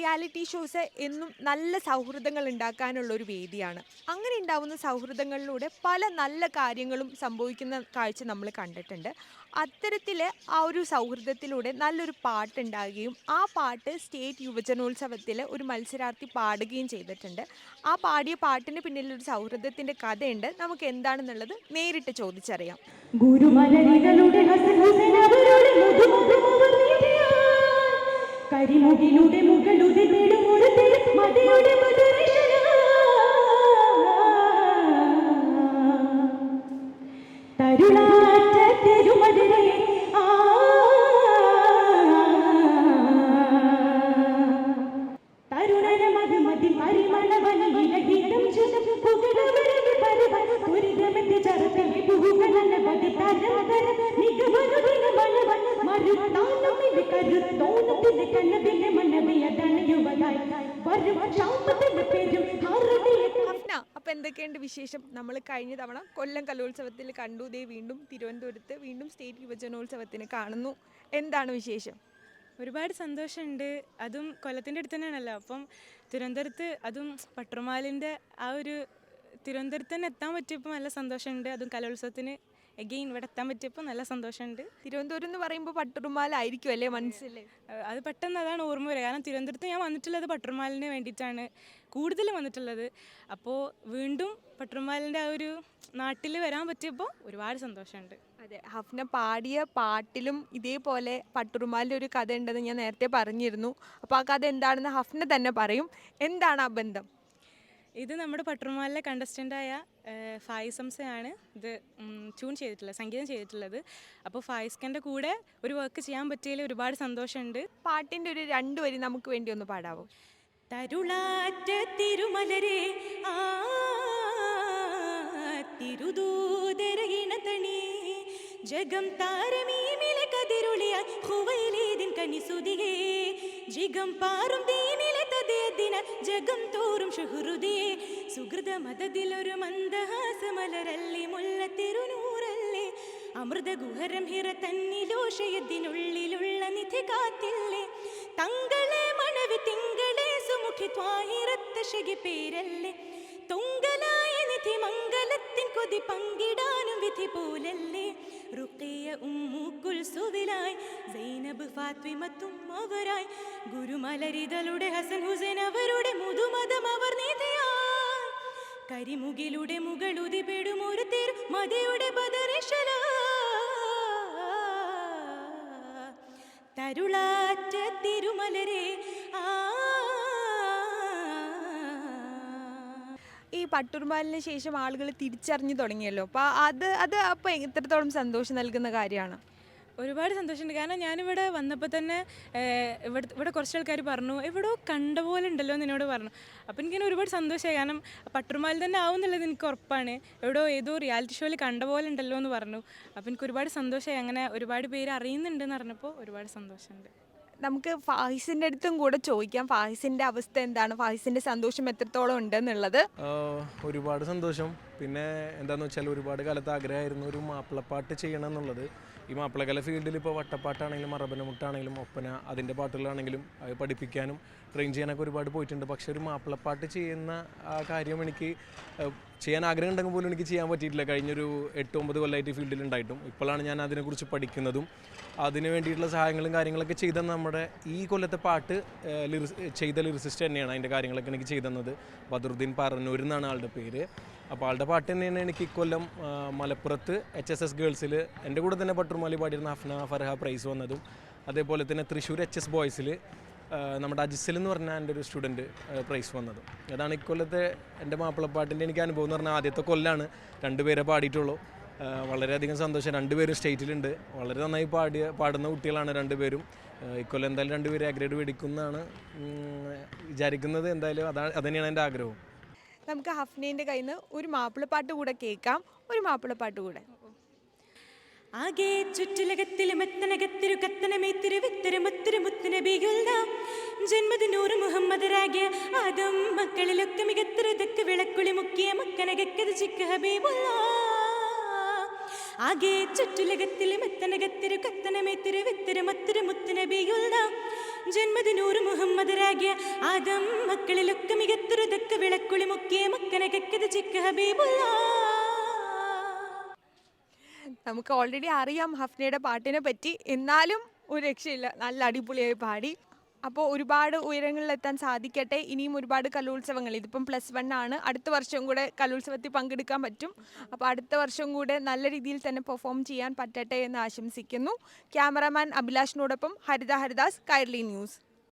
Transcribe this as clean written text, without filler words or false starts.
Reality shows എന്നും നല്ല സൗഹൃദങ്ങൾ ഉണ്ടാക്കാനുള്ള ഒരു വേദിയാണ്. അങ്ങനെ ഉണ്ടാവുന്ന സൗഹൃദങ്ങളിലൂടെ പല നല്ല കാര്യങ്ങളും സംഭവിക്കുന്ന കാഴ്ച നമ്മൾ കണ്ടിട്ടുണ്ട്. അത്തരത്തിൽ ആ ഒരു സൗഹൃദത്തിലൂടെ നല്ലൊരു പാട്ടുണ്ടാകുകയും ആ പാട്ട് സ്റ്റേറ്റ് യുവജനോത്സവത്തിൽ ഒരു മത്സരാർത്ഥി പാടുകയും ചെയ്തിട്ടുണ്ട്. ആ പാടിയ പാട്ടിന് പിന്നിലൊരു സൗഹൃദത്തിൻ്റെ കഥയുണ്ട്. നമുക്ക് എന്താണെന്നുള്ളത് നേരിട്ട് ചോദിച്ചറിയാം. ഗുരുമലരികളുടെ ഹസനവരുടെ മുതുമുഖമവർ നീട്ടിയാ കരിമുകിലുടെ മുകളുടെ നെടുമുറ മതയുടെ മധുരശന തരുളാറ്റ തിരുമധുരേ ആ തരുണന മധുമതി പരിമളവനില ഗീതം ചുതം പുകഴവരവ പരവ പുരിതമതി ചരതമി പുഹുകളന ബതി തരതര നിഗമനുദിന മനവ മരുത്താനമിത് കരുത്തോനത്തിത് കണ്ണതിലെ മനവിയതന യുവതായി വരും ശാമ്പത്തിന്റെ പേരും ഹാരതിയ ഹഫ്ന, അപ്പം എന്തൊക്കെയുണ്ട് വിശേഷം? നമ്മൾ കഴിഞ്ഞ തവണ കൊല്ലം കലോത്സവത്തിൽ കണ്ടു, ദേ വീണ്ടും തിരുവനന്തപുരത്ത് വീണ്ടും സ്റ്റേറ്റ് യുവജനോത്സവത്തിന് കാണുന്നു. എന്താണ് വിശേഷം? ഒരുപാട് സന്തോഷമുണ്ട്. അതും കൊല്ലത്തിൻ്റെ അടുത്ത് തന്നെയാണല്ലോ. അപ്പം തിരുവനന്തപുരത്ത് അതും പട്ടുറുമാലിൻ്റെ ആ ഒരു തിരുവനന്തപുരത്ത് തന്നെ എത്താൻ പറ്റിയപ്പോൾ നല്ല സന്തോഷമുണ്ട്. അതും കലോത്സവത്തിന് എഗെയിൻ ഇവിടെ എത്താൻ പറ്റിയപ്പോൾ നല്ല സന്തോഷമുണ്ട്. തിരുവനന്തപുരം എന്ന് പറയുമ്പോൾ പട്ടുറുമാലായിരിക്കും അല്ലേ മനസ്സിൽ? അത് പെട്ടെന്ന് അതാണ് ഓർമ്മ വരിക. കാരണം തിരുവനന്തപുരത്ത് ഞാൻ വന്നിട്ടുള്ളത് പട്ടുറുമാലിന് വേണ്ടിയിട്ടാണ് കൂടുതലും വന്നിട്ടുള്ളത്. അപ്പോൾ വീണ്ടും പട്ടുറുമാലിൻ്റെ ആ ഒരു നാട്ടിൽ വരാൻ പറ്റിയപ്പോൾ ഒരുപാട് സന്തോഷമുണ്ട്. അതെ, ഹഫ്ന പാടിയ പാട്ടിലും ഇതേപോലെ പട്ടുറുമാലിൻ്റെ ഒരു കഥ ഉണ്ടെന്ന് ഞാൻ നേരത്തെ പറഞ്ഞിരുന്നു. അപ്പോൾ ആ കഥ എന്താണെന്ന് ഹഫ്ന തന്നെ പറയും. എന്താണ് ആ ബന്ധം? ഇത് നമ്മുടെ പട്ടുറുമാലിലെ കണ്ടസ്റ്റൻ്റായ ഫായിസംസയാണ് ഇത് ട്യൂൺ ചെയ്തിട്ടുള്ളത്, സംഗീതം ചെയ്തിട്ടുള്ളത്. അപ്പോൾ ഫായിസ്കൻ്റെ കൂടെ ഒരു വർക്ക് ചെയ്യാൻ പറ്റിയതിൽ ഒരുപാട് സന്തോഷമുണ്ട്. പാട്ടിൻ്റെ ഒരു 2 വരി നമുക്ക് വേണ്ടി ഒന്ന് പാടാവോ? തരുളാറ്റ തിരുമലരെ ആ തിരുദൂതരയിണതണി ജഗം താരമീമിലെ കതിരുളിയ ഹുവൈലേദിൻ കനിസുതിയേ ജിഗം പാറും ദീനിലെ തദേദിന ജഗം തോറും ഷുഹുറുദിയേ സുഹൃത മതത്തിലൊരു മന്ദഹാസമലരല്ലി മുല്ല തിരുനൂറല്ലേ അമൃത ഗുഹരം ഹിറ തന്നിലോഷയത്തിനുള്ളിലുള്ള നിധി കാത്തില്ലേ തങ്ങളെ മണവി തിങ്കളെ സുമുഖി ത്വാഹിറത്ത ശകി പേരല്ലേ തുങ്കലായ നിധി മംഗലത്തിൻ കൊതി പങ്കിടാനും വിധി പോലല്ലേ റുഖിയ ഉമ്മു കുൽസുവിലായി സൈനബ് ഫാത്തിമത്തും അവരായി ഗുരുമലരിതളുടെ ഹസൻ ഹുസൈൻ അവരുടെ മുതുമതം അവർ നീതിയായി കരിമുകിലുടെ മുകളുതി പെടും ഒരു തിരു മതിയുടെ ബദറിശല തരുളാറ്റ തിരുമലരെ ആ ഈ പട്ടുറുമാലിന് ശേഷം ആളുകൾ തിരിച്ചറിഞ്ഞു തുടങ്ങിയല്ലോ. അപ്പോൾ അത് അപ്പോൾ എത്രത്തോളം സന്തോഷം നൽകുന്ന കാര്യമാണ്? ഒരുപാട് സന്തോഷമുണ്ട്. കാരണം ഞാനിവിടെ വന്നപ്പോൾ തന്നെ ഇവിടെ കുറച്ച് ആൾക്കാർ പറഞ്ഞു എവിടെയോ കണ്ട പോലെ ഉണ്ടല്ലോ എന്ന് എന്നോട് പറഞ്ഞു. അപ്പോൾ എനിക്കിങ്ങനെ ഒരുപാട് സന്തോഷമായി. കാരണം പട്ടുറുമാലിൽ തന്നെ ആവുന്നുള്ളത് എനിക്ക് ഉറപ്പാണ്. ഏതോ റിയാലിറ്റി ഷോയിൽ കണ്ട പോലെ ഉണ്ടല്ലോ എന്ന് പറഞ്ഞു. അപ്പോൾ എനിക്ക് ഒരുപാട് സന്തോഷമായി. അങ്ങനെ ഒരുപാട് പേര് അറിയുന്നുണ്ടെന്ന് പറഞ്ഞപ്പോൾ ഒരുപാട് സന്തോഷമുണ്ട്. നമുക്ക് ഫാഹിസിൻ്റെ അടുത്തും കൂടെ ചോദിക്കാം, ഫാഹിസിൻ്റെ അവസ്ഥ എന്താണ്, ഫാഹിസിൻ്റെ സന്തോഷം എത്രത്തോളം ഉണ്ടെന്നുള്ളത്. ഒരുപാട് സന്തോഷം. പിന്നെ എന്താണെന്ന് വെച്ചാൽ ഒരുപാട് കാലത്ത് ആഗ്രഹമായിരുന്നു ഒരു മാപ്പിളപ്പാട്ട് ചെയ്യണം എന്നുള്ളത്. ഈ മാപ്പിളകല ഫീൽഡിൽ ഇപ്പോൾ വട്ടപ്പാട്ടാണെങ്കിലും മറബനമുട്ടാണെങ്കിലും ഒപ്പന അതിൻ്റെ പാട്ടുകളാണെങ്കിലും അത് പഠിപ്പിക്കാനും ട്രെയിൻ ചെയ്യാനൊക്കെ ഒരുപാട് പോയിട്ടുണ്ട്. പക്ഷേ ഒരു മാപ്പിളപ്പാട്ട് ചെയ്യുന്ന ആ കാര്യം എനിക്ക് ചെയ്യാൻ ആഗ്രഹം ഉണ്ടെങ്കിൽ പോലും എനിക്ക് ചെയ്യാൻ പറ്റിയിട്ടില്ല. കഴിഞ്ഞൊരു 8-9 കൊല്ലമായിട്ട് ഈ ഫീൽഡിൽ ഉണ്ടായിട്ടും ഇപ്പോഴാണ് ഞാൻ അതിനെക്കുറിച്ച് പഠിക്കുന്നതും അതിന് വേണ്ടിയിട്ടുള്ള സഹായങ്ങളും കാര്യങ്ങളൊക്കെ ചെയ്ത നമ്മുടെ ഈ കൊല്ലത്തെ പാട്ട് ചെയ്ത ലിറിസിസ്റ്റ് തന്നെയാണ്. അതിൻ്റെ കാര്യങ്ങളൊക്കെ എനിക്ക് ചെയ്തെന്നത് ബദറുദ്ദീൻ പറന്നൂർ എന്നാണ് ആളുടെ പേര്. അപ്പോൾ ആളുടെ പാട്ട് തന്നെയാണ് എനിക്ക് ഇക്കൊല്ലം മലപ്പുറത്ത് HSS ഗേൾസിൽ എൻ്റെ കൂടെ തന്നെ പട്ടുറുമാലി പാടിയിരുന്ന ഹഫ്ന ഫർഹ പ്രൈസ് വന്നതും, അതേപോലെ തന്നെ തൃശ്ശൂർ HS ബോയ്സിൽ നമ്മുടെ അജിസൽ എന്ന് പറഞ്ഞാൽ എൻ്റെ ഒരു സ്റ്റുഡൻറ്റ് പ്രൈസ് വന്നതും. അതാണ് ഇക്കൊല്ലത്തെ എൻ്റെ മാപ്പിളപ്പാട്ടിൻ്റെ എനിക്ക് അനുഭവം എന്ന് പറഞ്ഞാൽ ആദ്യത്തെ കൊല്ലാണ് 2 പേരെ പാടിയിട്ടുള്ളൂ. വളരെയധികം സന്തോഷം. 2 പേരും സ്റ്റേറ്റിലുണ്ട്. വളരെ നന്നായി പാടുന്ന കുട്ടികളാണ് 2 പേരും. ഇക്കൊല്ലം എന്തായാലും 2 പേര് ഗ്രേഡ് മേടിക്കുന്നതാണ് വിചാരിക്കുന്നത്. എന്തായാലും അതുതന്നെയാണ് എൻ്റെ ആഗ്രഹം. നമുക്ക് ഹഫ്നേൻ്റെ കയ്യിൽ നിന്ന് ഒരു മാപ്പിളപ്പാട്ട് കൂടെ കേൾക്കാം. ഒരു മാപ്പിളപ്പാട്ട് കൂടെ. ആകെ ചുറ്റുലകത്തിലും എത്തനകത്തിരു കത്തനമേത്തിരു വിത്തര മുത്തിരു മുത്തിന ബിഗുല്ല ജന്മദിനൂറ് മുഹമ്മദരാകിയ ആദം മക്കളിലൊക്കെ മികത്തിരതൊക്കെ വിളക്കുളി മുക്കിയ മക്കനകക്കത് ചിക്ക് ഹബീബുല്ല ആകെ ചുറ്റുലകത്തിലും എത്തനകത്തിരു കത്തനമേത്തിരു വിത്തര മുത്തിരു മുത്തിന ബിഗുല്ല ജന്മദിനൂറ് മുഹമ്മദരാകിയ ഭാഗ്യ ആദം മക്കളിലൊക്കെ മികത്തൊരുതൊക്കെ വിളക്കുളി മുക്കിയ മക്കനകക്കത് ചിക്ക ഹബീബുള്ള. നമുക്ക് ഓൾറെഡി അറിയാം ഹഫ്നയുടെ പാട്ടിനെ പറ്റി, എന്നാലും ഒരു രക്ഷയില്ല, നല്ല അടിപൊളിയായി പാടി. അപ്പോൾ ഒരുപാട് ഉയരങ്ങളിലെത്താൻ സാധിക്കട്ടെ. ഇനിയും ഒരുപാട് കലോത്സവങ്ങൾ, ഇതിപ്പം +1 ആണ്, അടുത്ത വർഷം കൂടെ കലോത്സവത്തിൽ പങ്കെടുക്കാൻ പറ്റും. അപ്പോൾ അടുത്ത വർഷം കൂടെ നല്ല രീതിയിൽ തന്നെ പെർഫോം ചെയ്യാൻ പറ്റട്ടെ എന്ന് ആശംസിക്കുന്നു. ക്യാമറാമാൻ അഭിലാഷിനോടൊപ്പം ഹരിത ഹരിദാസ്, കൈരളി ന്യൂസ്.